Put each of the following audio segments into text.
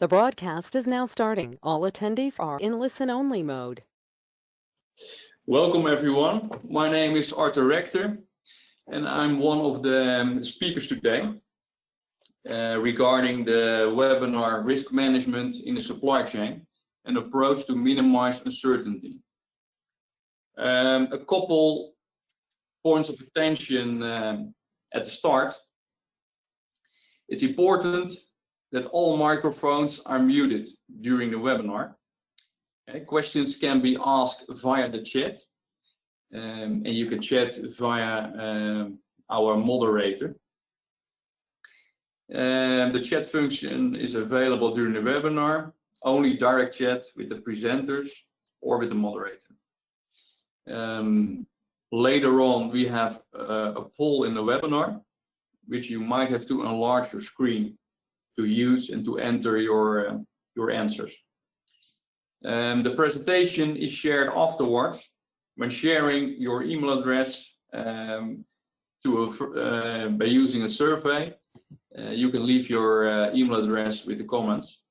The broadcast is now starting. All attendees are in listen-only mode. Welcome everyone. My name is Arthur Rector and I'm one of the speakers today regarding the webinar Risk Management in the Supply Chain, an approach to minimize uncertainty. A couple points of attention at the start. It's important that all microphones are muted during the webinar. Questions can be asked via the chat, and you can chat via our moderator. The chat function is available during the webinar, only direct chat with the presenters or with the moderator. Later on, we have a poll in the webinar, which you might have to enlarge your screen to use and to enter your answers. The presentation is shared afterwards. When sharing your email address by using a survey, you can leave your email address with the comments.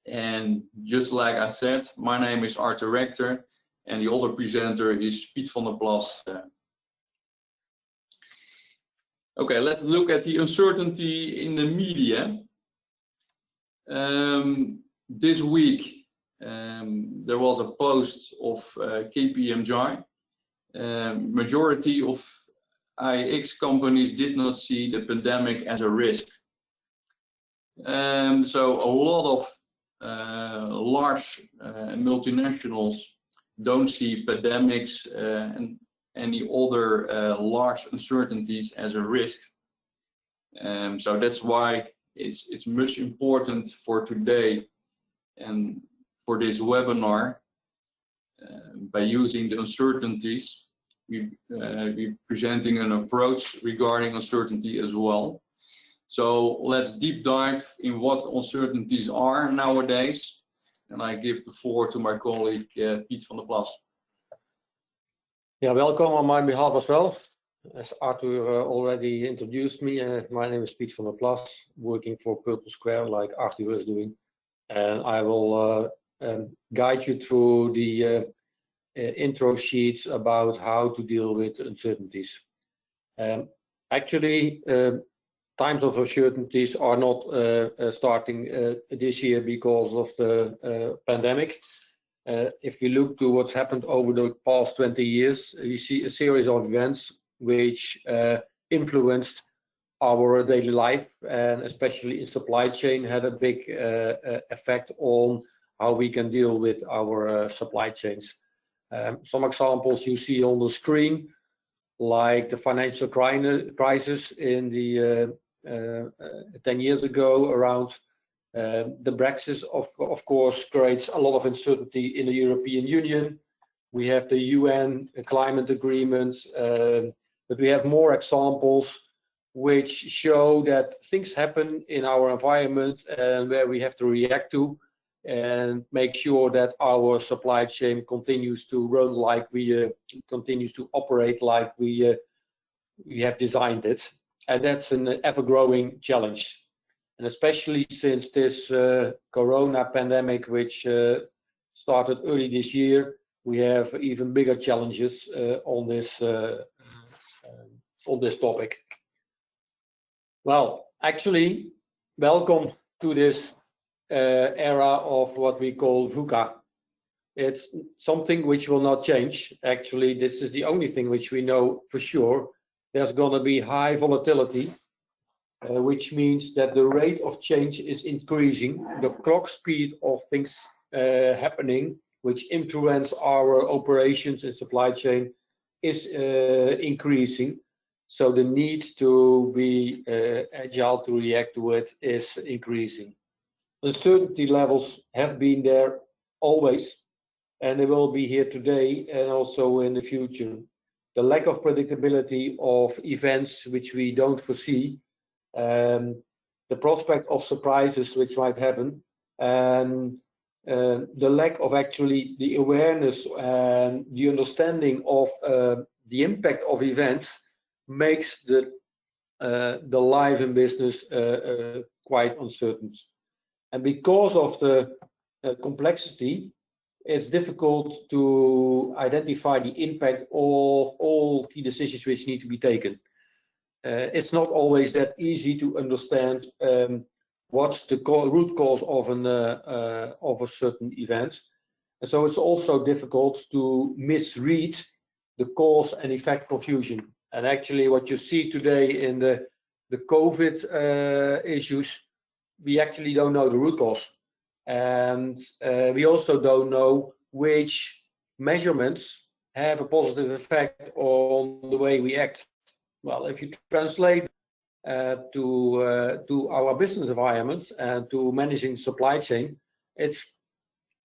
And just like I said, my name is Arthur Rector, and the other presenter is Piet van der Plas. Okay, let's look at the uncertainty in the media. This week, there was a post of KPMG. Majority of IX companies did not see the pandemic as a risk. So a lot of large multinationals don't see pandemics and any other large uncertainties as a risk. So that's why it's much important for today and for this webinar, by using the uncertainties, we're presenting an approach regarding uncertainty as well. So let's deep dive in what uncertainties are nowadays. And I give the floor to my colleague, Piet van der Plas. Yeah, welcome on my behalf as well. As Arthur already introduced me, my name is Piet van der Plas, working for Purple Square like Arthur is doing. And I will guide you through the intro sheets about how to deal with uncertainties. Actually, times of uncertainties are not starting this year because of the pandemic. If we look to what's happened over the past 20 years, we see a series of events which influenced our daily life, and especially in supply chain had a big effect on how we can deal with our supply chains. Some examples you see on the screen, like the financial crisis in the 10 years ago around the Brexit, of course, creates a lot of uncertainty in the European Union. We have the UN climate agreements, but we have more examples which show that things happen in our environment and where we have to react to and make sure that our supply chain continues to run like we continues to operate like we have designed it. And that's an ever-growing challenge. And especially since this corona pandemic, which started early this year, we have even bigger challenges on this topic. Well, actually, welcome to this era of what we call VUCA. It's something which will not change. Actually, this is the only thing which we know for sure. There's going to be high volatility, which means that the rate of change is increasing. The clock speed of things happening, which influence our operations and supply chain, is increasing. So the need to be agile to react to it is increasing. Uncertainty levels have been there always, and they will be here today and also in the future. The lack of predictability of events which we don't foresee, the prospect of surprises which might happen, and the lack of actually the awareness and the understanding of the impact of events makes the life in business quite uncertain. And because of the complexity, it's difficult to identify the impact of all key decisions which need to be taken. It's not always that easy to understand what's the root cause of a certain event. And so it's also difficult to misread the cause and effect confusion. And actually what you see today in the COVID issues, we actually don't know the root cause. And we also don't know which measurements have a positive effect on the way we act. Well, if you translate to our business environment and to managing supply chain, it's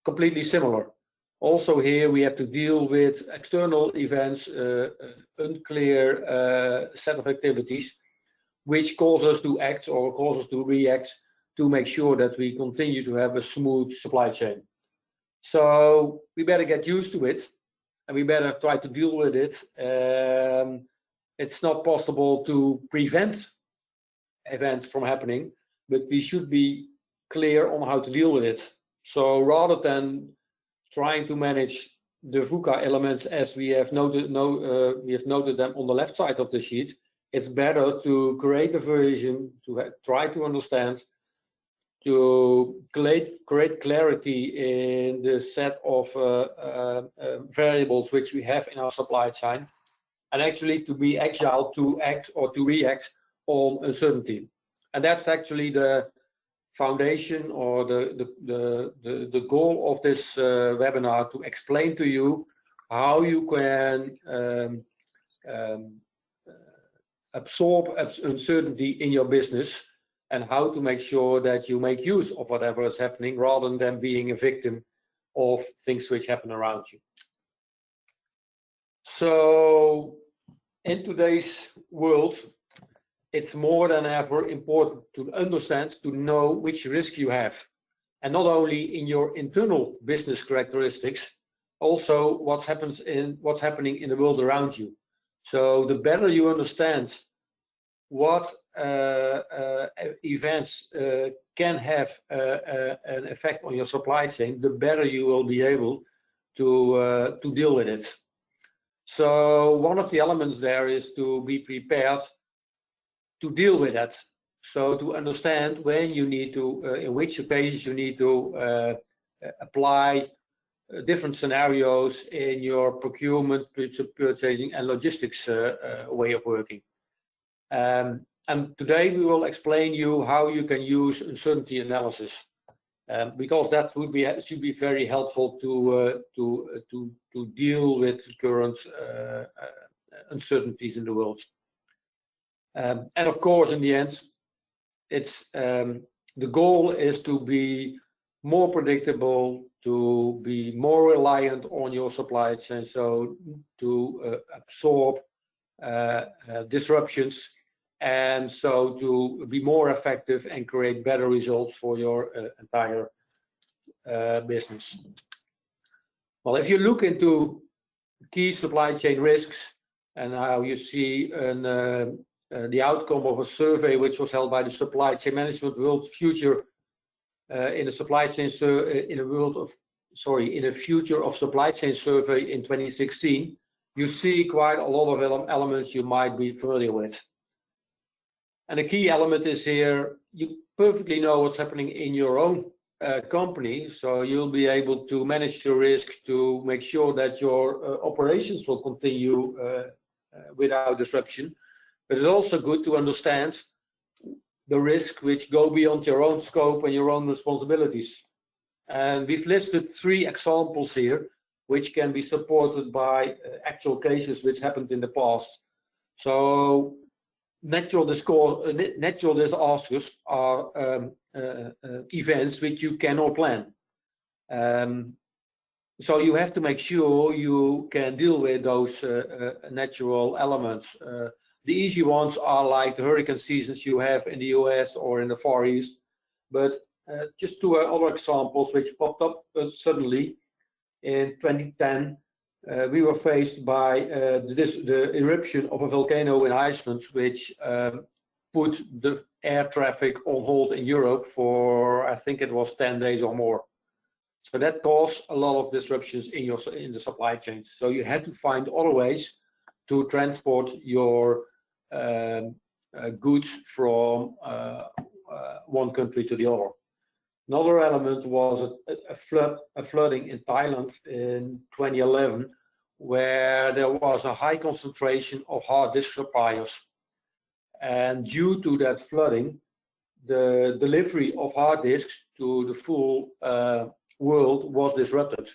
completely similar. Also here we have to deal with external events, unclear set of activities, which cause us to act or cause us to react to make sure that we continue to have a smooth supply chain. So we better get used to it, and we better try to deal with it. It's not possible to prevent events from happening, but we should be clear on how to deal with it. So rather than trying to manage the VUCA elements as we have noted them on the left side of the sheet, it's better to create a version, to try to understand, to create clarity in the set of variables which we have in our supply chain, and actually to be agile to act or to react on uncertainty. And that's actually the foundation or the goal of this webinar, to explain to you how you can absorb uncertainty in your business, and how to make sure that you make use of whatever is happening rather than being a victim of things which happen around you. So in today's world, it's more than ever important to understand, to know which risk you have, and not only in your internal business characteristics, also what's happening in the world around you. So the better you understand what events can have an effect on your supply chain, the better you will be able to deal with it. So one of the elements there is to be prepared to deal with that. So to understand when you need to, in which occasions you need to apply different scenarios in your procurement, purchasing, and logistics way of working. And today we will explain you how you can use uncertainty analysis, because that should be very helpful to deal with current uncertainties in the world. And of course, in the end, it's the goal is to be more predictable, to be more reliant on your supply chain, so to absorb disruptions, and so to be more effective and create better results for your entire business. Well, if you look into key supply chain risks and how you see the outcome of a survey which was held by the Supply Chain Management World Future in a supply chain in a future of supply chain survey in 2016, you see quite a lot of elements you might be familiar with. And the key element is here, you perfectly know what's happening in your own company, so you'll be able to manage the risk to make sure that your operations will continue without disruption. But it's also good to understand the risks which go beyond your own scope and your own responsibilities. And we've listed 3 examples here, which can be supported by actual cases which happened in the past. So natural disasters are events which you cannot plan. So you have to make sure you can deal with those natural elements. The easy ones are like the hurricane seasons you have in the US or in the Far East. But just 2 other examples which popped up suddenly in 2010. We were faced by the eruption of a volcano in Iceland, which put the air traffic on hold in Europe for, I think it was 10 days or more. So that caused a lot of disruptions in the supply chains. So you had to find other ways to transport your goods from one country to the other. Another element was a flooding in Thailand in 2011, where there was a high concentration of hard disk suppliers. And due to that flooding, the delivery of hard disks to the full world was disrupted.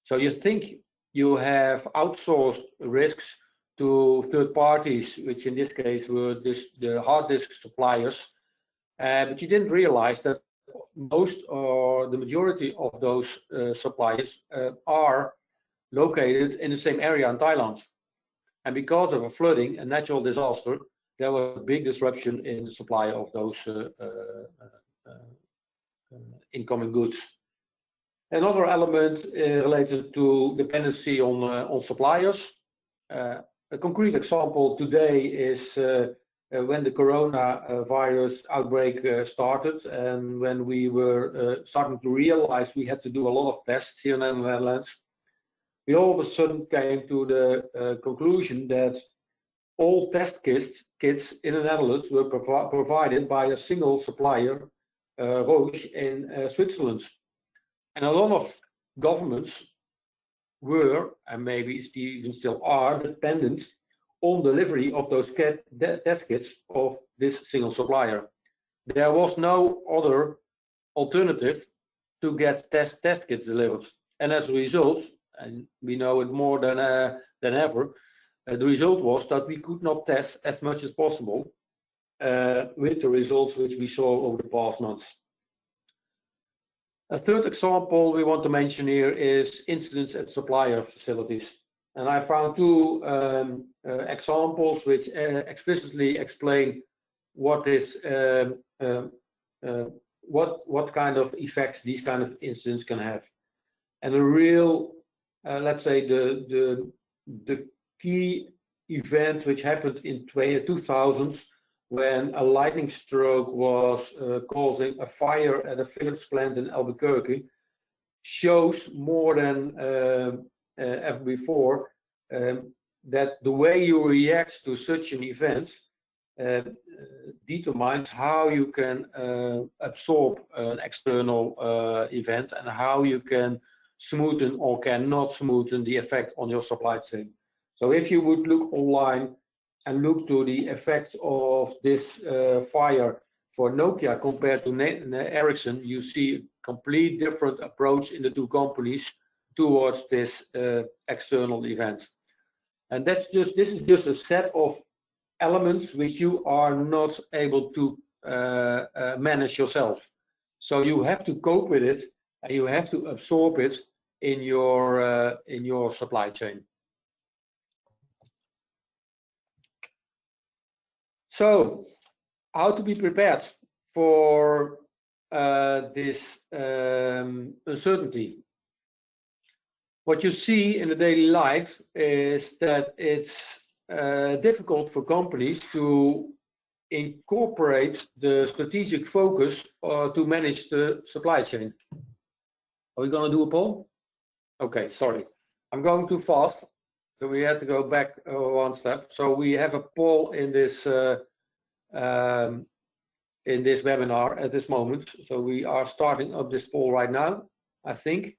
So you think you have outsourced risks to third parties, which in this case were the hard disk suppliers, but you didn't realize that most or the majority of those suppliers are located in the same area in Thailand. And because of a flooding, a natural disaster, there was a big disruption in the supply of those incoming goods. Another element related to dependency on suppliers. A concrete example today is when the coronavirus outbreak started, and when we were starting to realize we had to do a lot of tests here in the Netherlands, we all of a sudden came to the conclusion that all test kits in the Netherlands were provided by a single supplier, Roche in Switzerland. And a lot of governments were, and maybe even still are, dependent on delivery of those test kits of this single supplier. There was no other alternative to get test kits delivered. And as a result, and we know it more than ever, the result was that we could not test as much as possible with the results which we saw over the past months. A third example we want to mention here is incidents at supplier facilities. And I found two examples which explicitly explain what is what kind of effects these kind of incidents can have. And a real, let's say, the key event which happened in 2000s, when a lightning stroke was causing a fire at a Philips plant in Albuquerque, shows more than ever before that the way you react to such an event determines how you can absorb an external event and how you can smoothen or cannot smoothen the effect on your supply chain. So if you would look online and look to the effects of this fire for Nokia compared to Ericsson, you see a complete different approach in the two companies towards this external event. And this is just a set of elements which you are not able to manage yourself. So you have to cope with it, and you have to absorb it in your supply chain. So, how to be prepared for this uncertainty? What you see in the daily life is that it's difficult for companies to incorporate the strategic focus to manage the supply chain. Are we going to do a poll? Okay, sorry. I'm going too fast. So we had to go back one step. So we have a poll in this webinar at this moment. So we are starting up this poll right now, I think.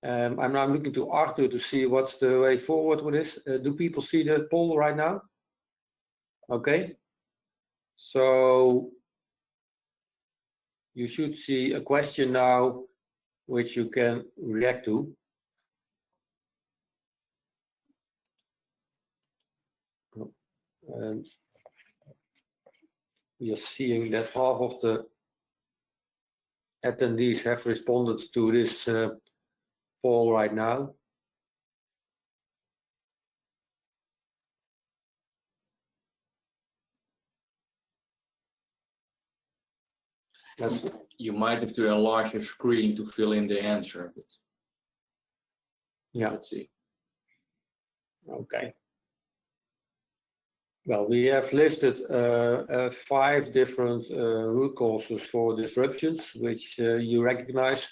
I'm now looking to Arthur to see what's the way forward with this. Do people see the poll right now? Okay. So you should see a question now which you can react to. And we are seeing that half of the attendees have responded to this poll right now. You might have to enlarge your screen to fill in the answer, but yeah, let's see. Okay. Well, we have listed 5 different root causes for disruptions, which you recognize.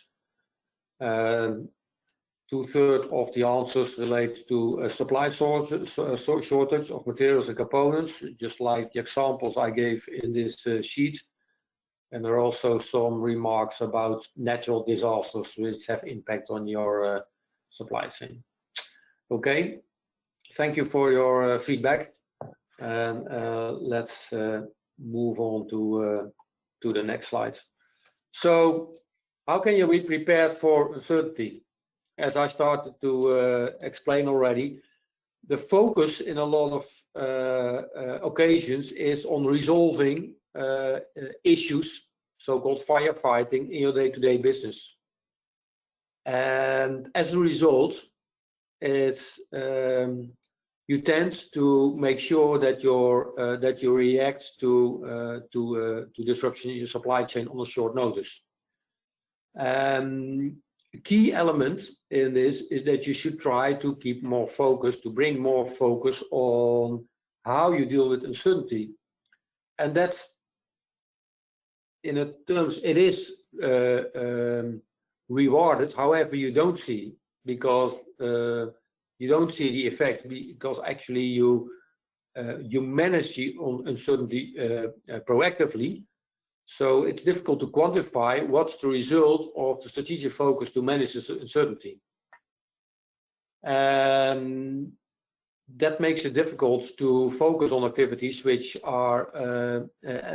2/3 of the answers relate to supply shortage of materials and components, just like the examples I gave in this sheet. And there are also some remarks about natural disasters which have impact on your supply chain. Okay, thank you for your feedback. And let's move on to the next slide. So, how can you be prepared for uncertainty? As I started to explain already, the focus in a lot of occasions is on resolving issues, so-called firefighting, in your day-to-day business. And as a result, it's you tend to make sure that you react to disruption in your supply chain on a short notice. The key element in this is that you should try to keep more focus, to bring more focus on how you deal with uncertainty. And that's, in a terms, it is rewarded. However, you don't see, because you don't see the effects, because actually you manage the uncertainty proactively. So it's difficult to quantify what's the result of the strategic focus to manage this uncertainty. That makes it difficult to focus on activities which are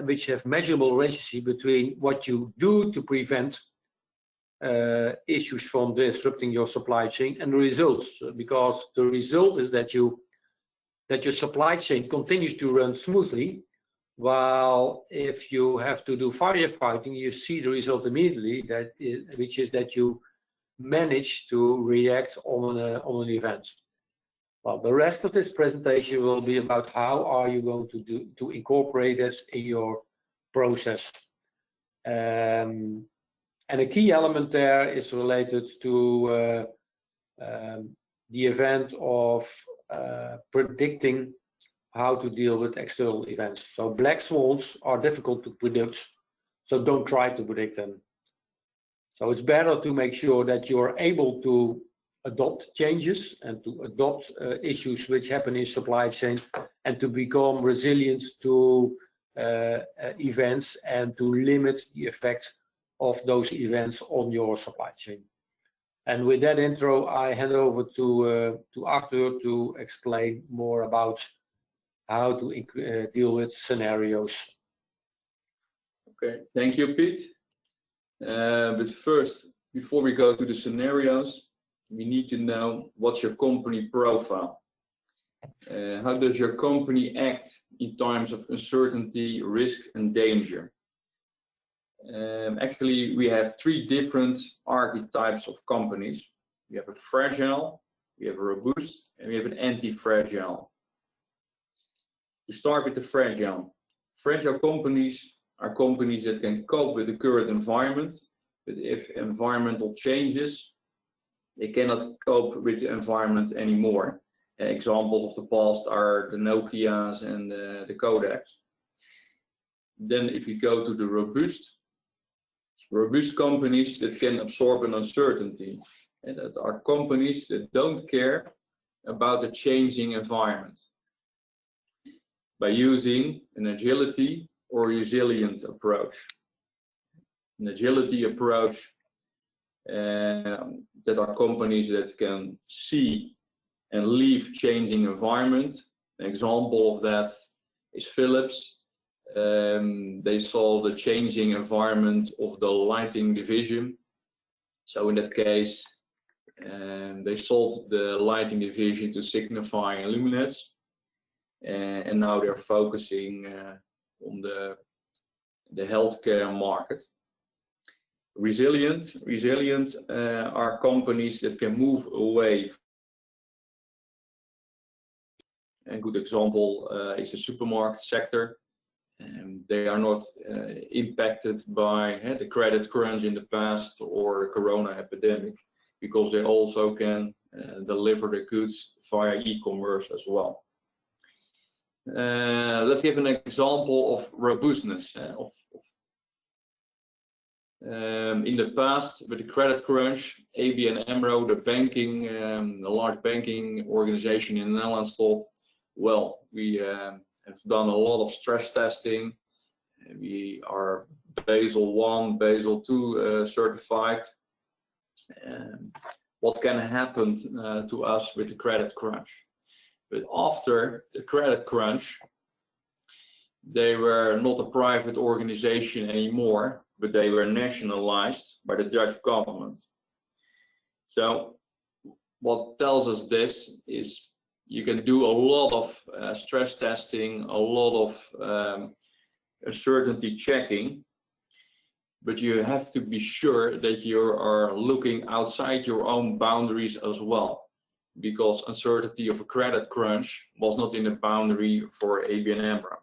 which have measurable relationship between what you do to prevent issues from disrupting your supply chain and the results, because the result is that your supply chain continues to run smoothly. While if you have to do firefighting, you see the result immediately, which is that you manage to react on an event. Well, the rest of this presentation will be about how are you going to incorporate this in your process. And a key element there is related to the event of predicting how to deal with external events. So black swans are difficult to predict, so don't try to predict them. So it's better to make sure that you are able to adopt changes and to adopt issues which happen in supply chain, and to become resilient to events and to limit the effects of those events on your supply chain. And with that intro, I hand over to Arthur to explain more about how to deal with scenarios. Okay, thank you, Piet. But first, before we go to the scenarios, we need to know what's your company profile. How does your company act in times of uncertainty, risk, and danger? Actually, we have 3 different archetypes of companies. We have a fragile, we have a robust, and we have an anti-fragile. We start with the fragile. Fragile companies are companies that can cope with the current environment, but if environmental changes, they cannot cope with the environment anymore. Examples of the past are the Nokias and the Kodaks. Then if you go to the robust companies that can absorb an uncertainty, and that are companies that don't care about the changing environment, by using an agility or resilient approach. An agility approach, that are companies that can see and leave changing environment. An example of that is Philips. They saw the changing environment of the lighting division. So in that case, they sold the lighting division to Signify and Luminex. And now they're focusing on the healthcare market. Resilient are companies that can move away. A good example is the supermarket sector. They are not impacted by the credit crunch in the past or the corona epidemic, because they also can deliver the goods via e-commerce as well. let's give an example of robustness. In the past, with the credit crunch, ABN AMRO, the large banking organization in the Netherlands, thought, well, we have done a lot of stress testing. We are Basel 1, Basel 2 certified. What can happen to us with the credit crunch? But after the credit crunch, they were not a private organization anymore, but they were nationalized by the Dutch government. So what tells us this is you can do a lot of stress testing, a lot of uncertainty checking, but you have to be sure that you are looking outside your own boundaries as well, because uncertainty of a credit crunch was not in the boundary for ABN AMRO.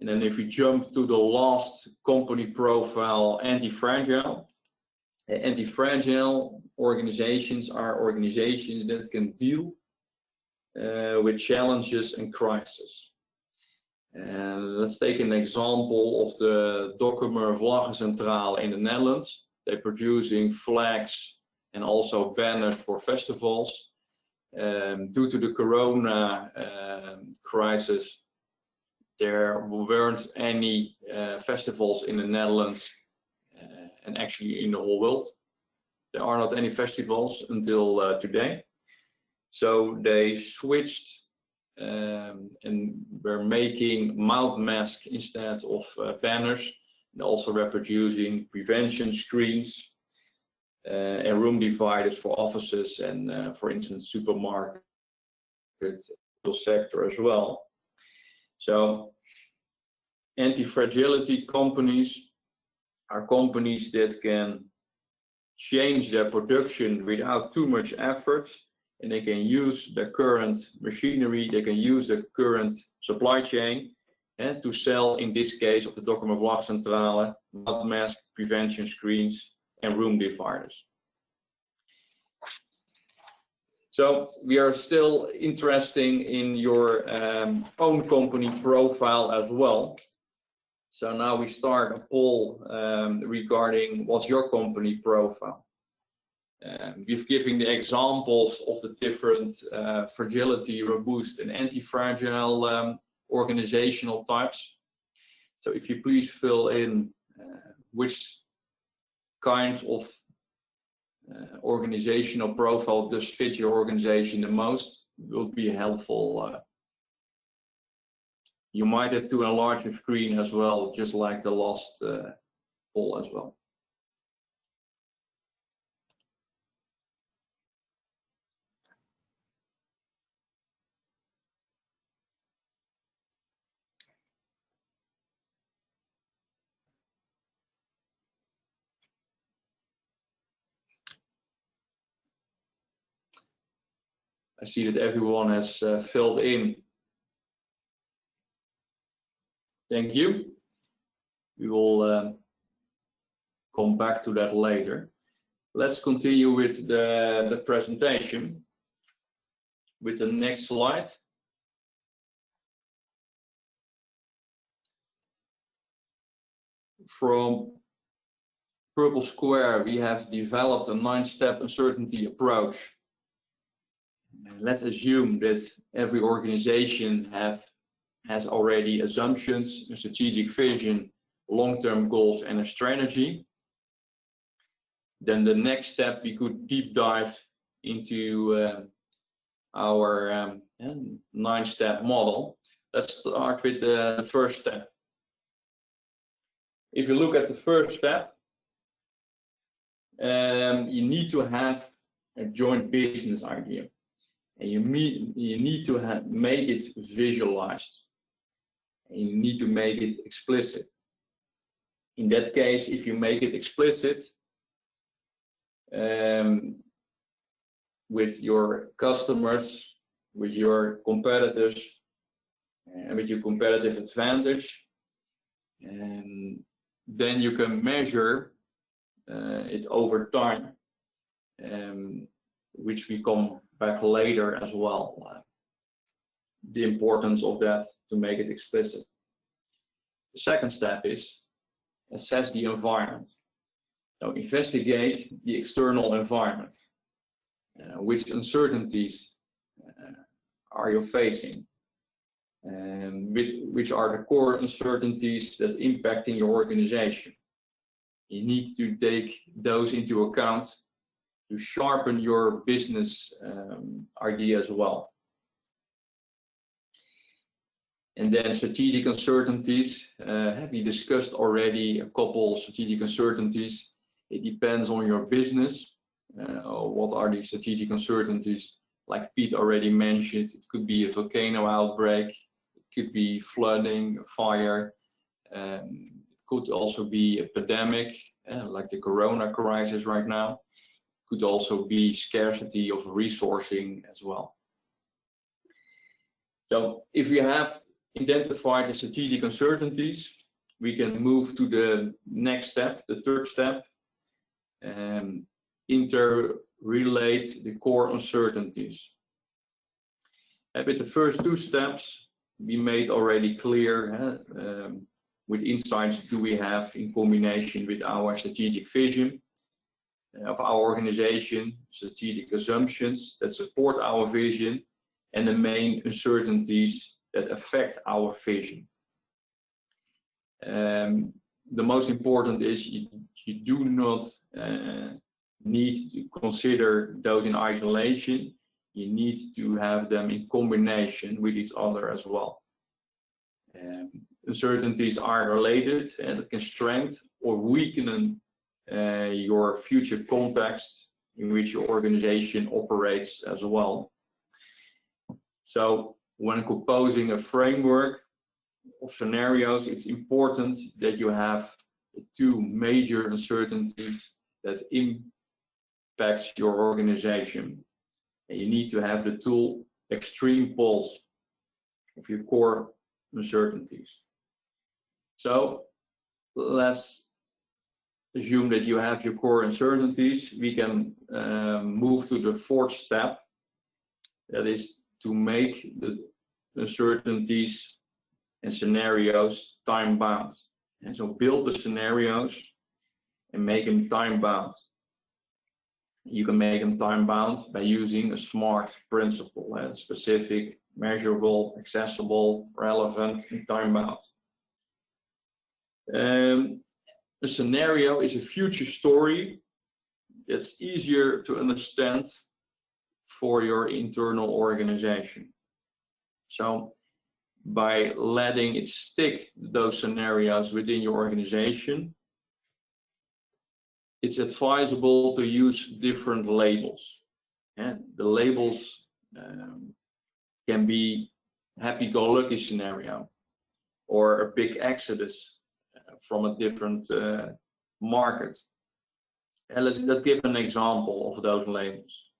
And then if you jump to the last company profile, anti-fragile. Anti-fragile organizations are organizations that can deal with challenges and crises. Let's take an example of the Dokkumer Vlaggencentrale in the Netherlands. They're producing flags and also banners for festivals. Due to the corona crisis, there weren't any festivals in the Netherlands and actually in the whole world. There are not any festivals until today. So they switched and were making mouth masks instead of banners, and also reproducing prevention screens and room dividers for offices and, for instance, supermarkets sector as well. So anti-fragility companies are companies that can change their production without too much effort, and they can use the current machinery, they can use the current supply chain and to sell, in this case of the Dokkumer Vlaggencentrale, mouth mask, prevention screens and room dividers. So we are still interested in your own company profile as well. So now we start a poll regarding what's your company profile. We've given the examples of the different fragility, robust and anti-fragile organizational types. So if you please fill in which kind of organizational profile does fit your organization the most, will be helpful. You might have to enlarge your screen as well, just like the last poll as well. I see that everyone has filled in. Thank you. We will come back to that later. Let's continue with the presentation with the next slide. From Purple Square, we have developed a 9-step uncertainty approach. Let's assume that every organization has already assumptions, a strategic vision, long-term goals, and a strategy. Then the next step, we could deep dive into our 9-step model. Let's start with the first step. If you look at the first step, you need to have a joint business idea. And you need to make it visualized. And you need to make it explicit. In that case, if you make it explicit with your customers, with your competitors, and with your competitive advantage, then you can measure it over time, which we come back later as well. the importance of that to make it explicit. The second step is assess the environment. So investigate the external environment. Which uncertainties are you facing? And which are the core uncertainties that impacting your organization? You need to take those into account to sharpen your business idea as well. And then strategic uncertainties. Have we discussed already a couple strategic uncertainties? It depends on your business. What are the strategic uncertainties? Like Pete already mentioned, it could be a volcano outbreak, it could be flooding, fire, it could also be a pandemic, like the corona crisis right now. It could also be scarcity of resourcing as well. So if we have identified the strategic uncertainties, we can move to the next step, the third step, interrelate the core uncertainties. With the first two steps, we made already clear what insights do we have in combination with our strategic vision of our organization, strategic assumptions that support our vision, and the main uncertainties that affect our vision. The most important is you do not need to consider those in isolation. You need to have them in combination with each other as well. Uncertainties are related and can strengthen or weaken your future context in which your organization operates as well. So when composing a framework of scenarios, it's important that you have two major uncertainties that impacts your organization. And you need to have the tool extreme pulse of your core uncertainties. So let's assume that you have your core uncertainties. We can move to the fourth step, that is to make the uncertainties and scenarios time bound. And so build the scenarios and make them time bound. You can make them time bound by using a SMART principle, specific, measurable, accessible, relevant, and time bound. A scenario is a future story that's easier to understand for your internal organization. So by letting it stick those scenarios within your organization, it's advisable to use different labels. And the labels can be happy-go-lucky scenario or a big exodus from a different market. And let's give an example of those labels.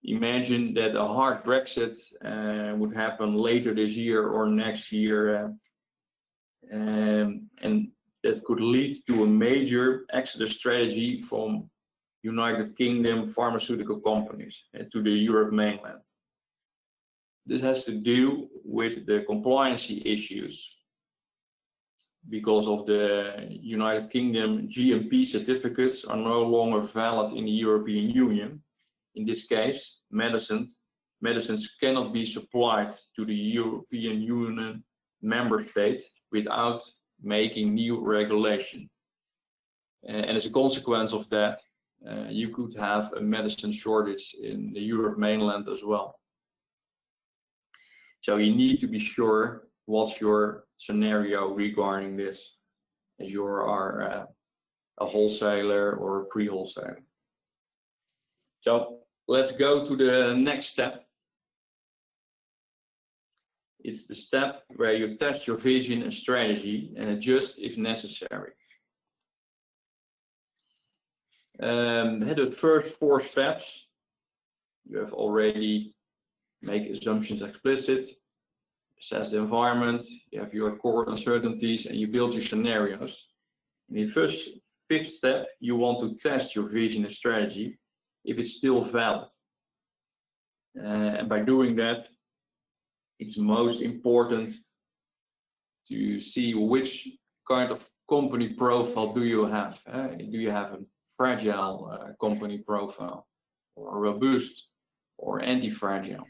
Imagine that a hard Brexit would happen later this year or next year, and that could lead to a major exodus strategy from United Kingdom pharmaceutical companies to the Europe mainland. This has to do with the compliancy issues because of the United Kingdom GMP certificates are no longer valid in the European Union. In this case, medicines cannot be supplied to the European Union member state without making new regulation. And as a consequence of that, you could have a medicine shortage in the Europe mainland as well. So you need to be sure what's your scenario regarding this, as you are a wholesaler or a pre-wholesaler. So let's go to the next step. It's the step where you test your vision and strategy and adjust if necessary. The first four steps, you have already made assumptions explicit, assess the environment, you have your core uncertainties, and you build your scenarios. In the fifth step, you want to test your vision and strategy if it's still valid. And by doing that, it's most important to see which kind of company profile do you have. Do you have a fragile company profile, or robust, or anti-fragile?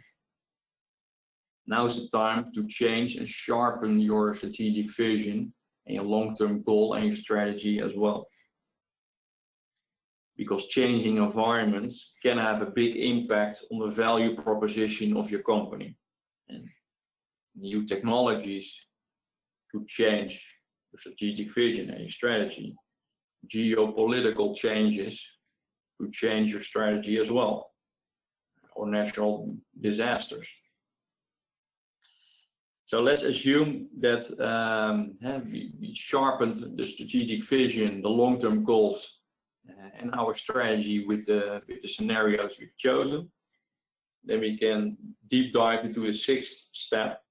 Now is the time to change and sharpen your strategic vision and your long-term goal and your strategy as well. Because changing environments can have a big impact on the value proposition of your company. And new technologies could change your strategic vision and your strategy. Geopolitical changes could change your strategy as well, or natural disasters. So let's assume that we sharpened the strategic vision, the long-term goals, and our strategy with the scenarios we've chosen. Then we can deep dive into the sixth step.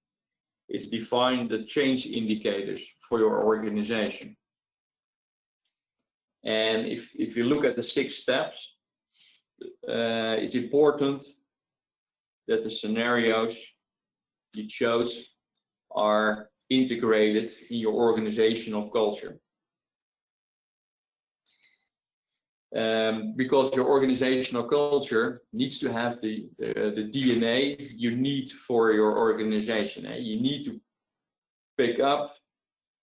It's define the change indicators for your organization. And if you look at the 6 steps, it's important that the scenarios you chose are integrated in your organizational culture. Because your organizational culture needs to have the DNA you need for your organization. You need to pick up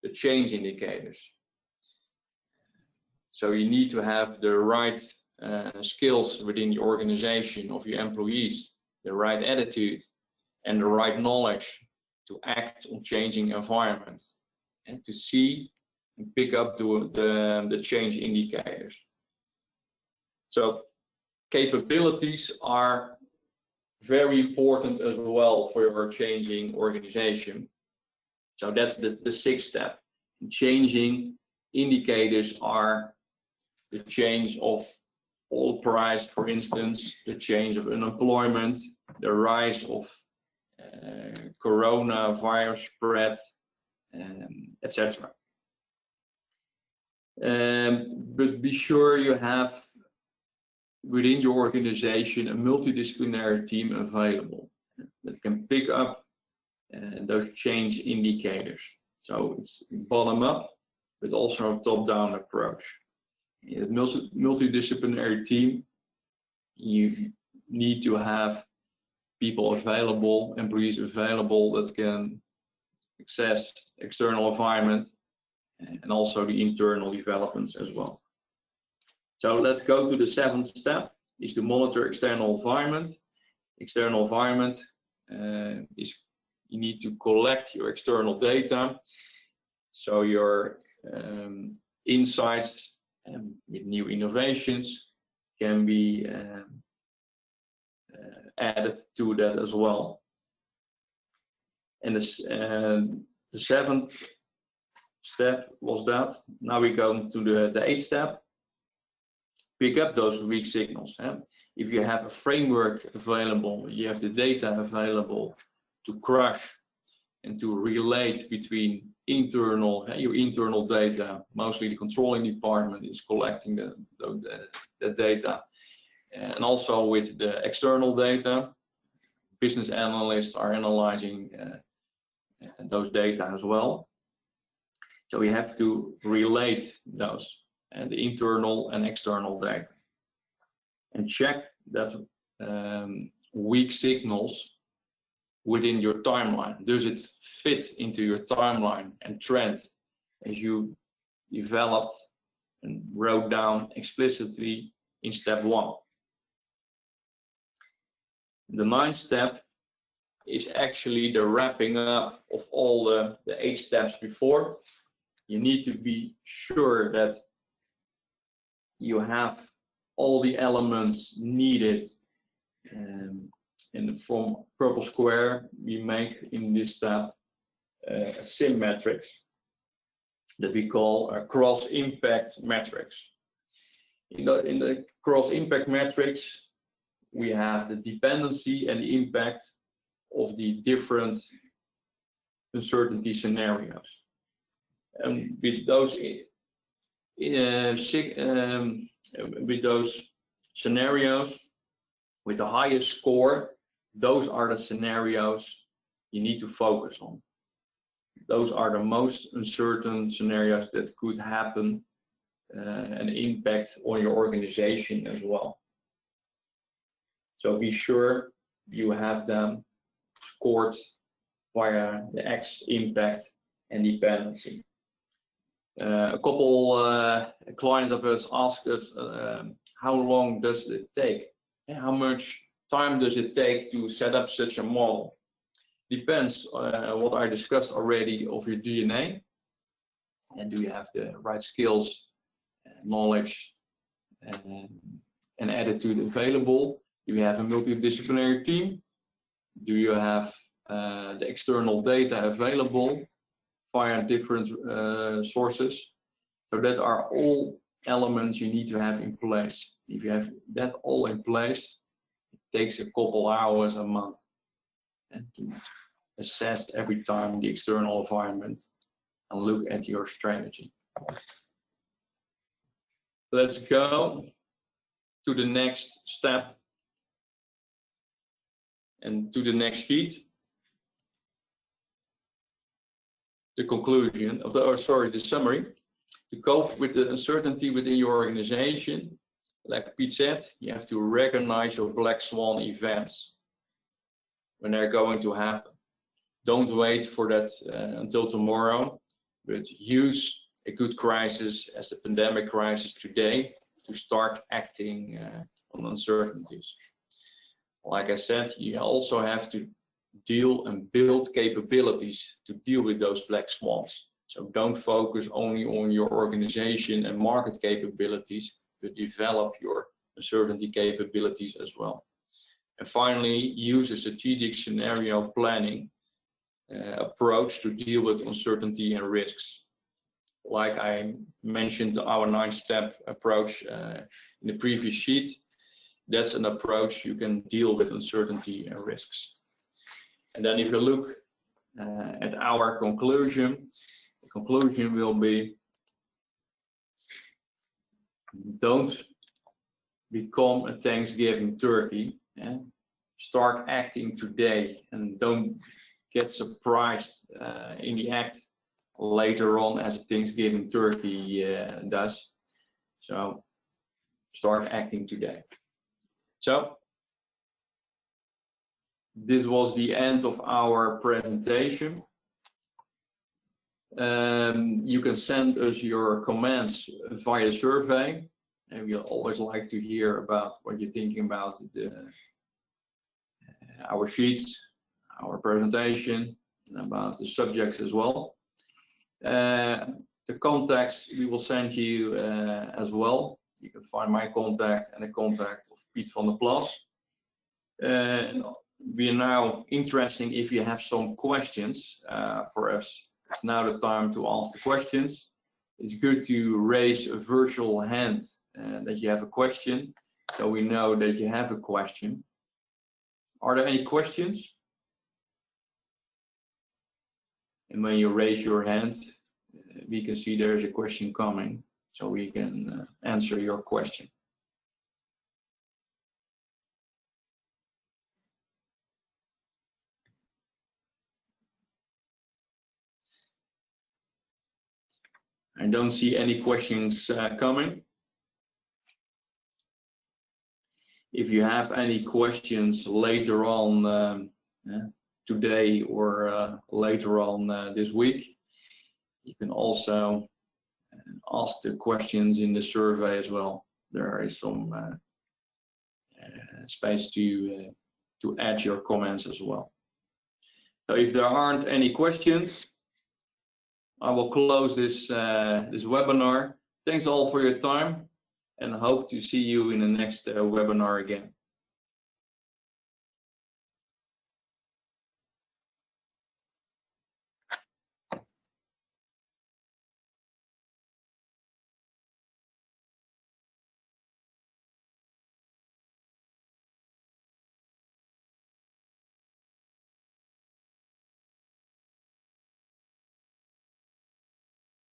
the change indicators. So you need to have the right skills within the organization of your employees, the right attitude, and the right knowledge to act on changing environments, and to see and pick up the change indicators. So capabilities are very important as well for your changing organization. So that's the 6th step. Changing indicators are the change of oil price, for instance, the change of unemployment, the rise of coronavirus spread, etc. But be sure you have within your organization a multidisciplinary team available that can pick up those change indicators. So it's bottom up, but also a top-down approach. In a multidisciplinary team, you need to have people available, employees available that can access external environment and also the internal developments as well. So let's go to the 7th step, is to monitor external environment. External environment is you need to collect your external data, so your insights with new innovations can be added to that as well. And the 7th step was that. Now we go to the 8th step. Pick up those weak signals. If you have a framework available, you have the data available to crush and to relate between your internal data. Mostly the controlling department is collecting the data, and also with the external data, business analysts are analyzing those data as well. So we have to relate those, and the internal and external data, and check that weak signals within your timeline. Does it fit into your timeline and trend as you developed and wrote down explicitly in step 1? The 9th step is actually the wrapping up of all the 8 steps before. You need to be sure that you have all the elements needed, and from purple square we make in this step a SIM matrix that we call a cross impact matrix. In the cross impact matrix we have the dependency and the impact of the different uncertainty scenarios, and with those scenarios with the highest score, those are the scenarios you need to focus on. Those are the most uncertain scenarios that could happen and impact on your organization as well. So be sure you have them scored via the X, impact, and dependency. A couple clients of us ask us, how long does it take? And how much time does it take to set up such a model? Depends what I discussed already of your DNA, and do you have the right skills, knowledge, and attitude available? Do you have a multidisciplinary team? Do you have the external data available via different sources? So that are all elements you need to have in place. If you have that all in place, it takes a couple hours a month and to assess every time the external environment and look at your strategy. Let's go to the next step and to the next sheet. The conclusion of the summary. To cope with the uncertainty within your organization, like Piet said, you have to recognize your black swan events when they're going to happen. Don't wait for that until tomorrow, but use a good crisis as the pandemic crisis today to start acting on uncertainties. Like I said, you also have to deal and build capabilities to deal with those black swans. So don't focus only on your organization and market capabilities, but develop your uncertainty capabilities as well. And finally, use a strategic scenario planning approach to deal with uncertainty and risks. Like I mentioned, our 9-step approach in the previous sheet, that's an approach you can deal with uncertainty and risks. And then if you look at our conclusion, the conclusion will be, don't become a Thanksgiving turkey. Start acting today and don't get surprised in the act later on as a Thanksgiving turkey does. So start acting today. So this was the end of our presentation. You can send us your comments via survey, and we always like to hear about what you're thinking about our sheets, our presentation, and about the subjects as well. The contacts we will send you as well. You can find my contact and the contact of Piet van der Plas. We are now interested if you have some questions for us. It's now the time to ask the questions. It's good to raise a virtual hand that you have a question, so we know that you have a question. Are there any questions? And when you raise your hand, we can see there is a question coming, so we can answer your question. I don't see any questions coming. If you have any questions later on today or later on this week, you can also ask the questions in the survey as well. There is some space to add your comments as well. So if there aren't any questions, I will close this webinar. Thanks all for your time, and hope to see you in the next webinar again.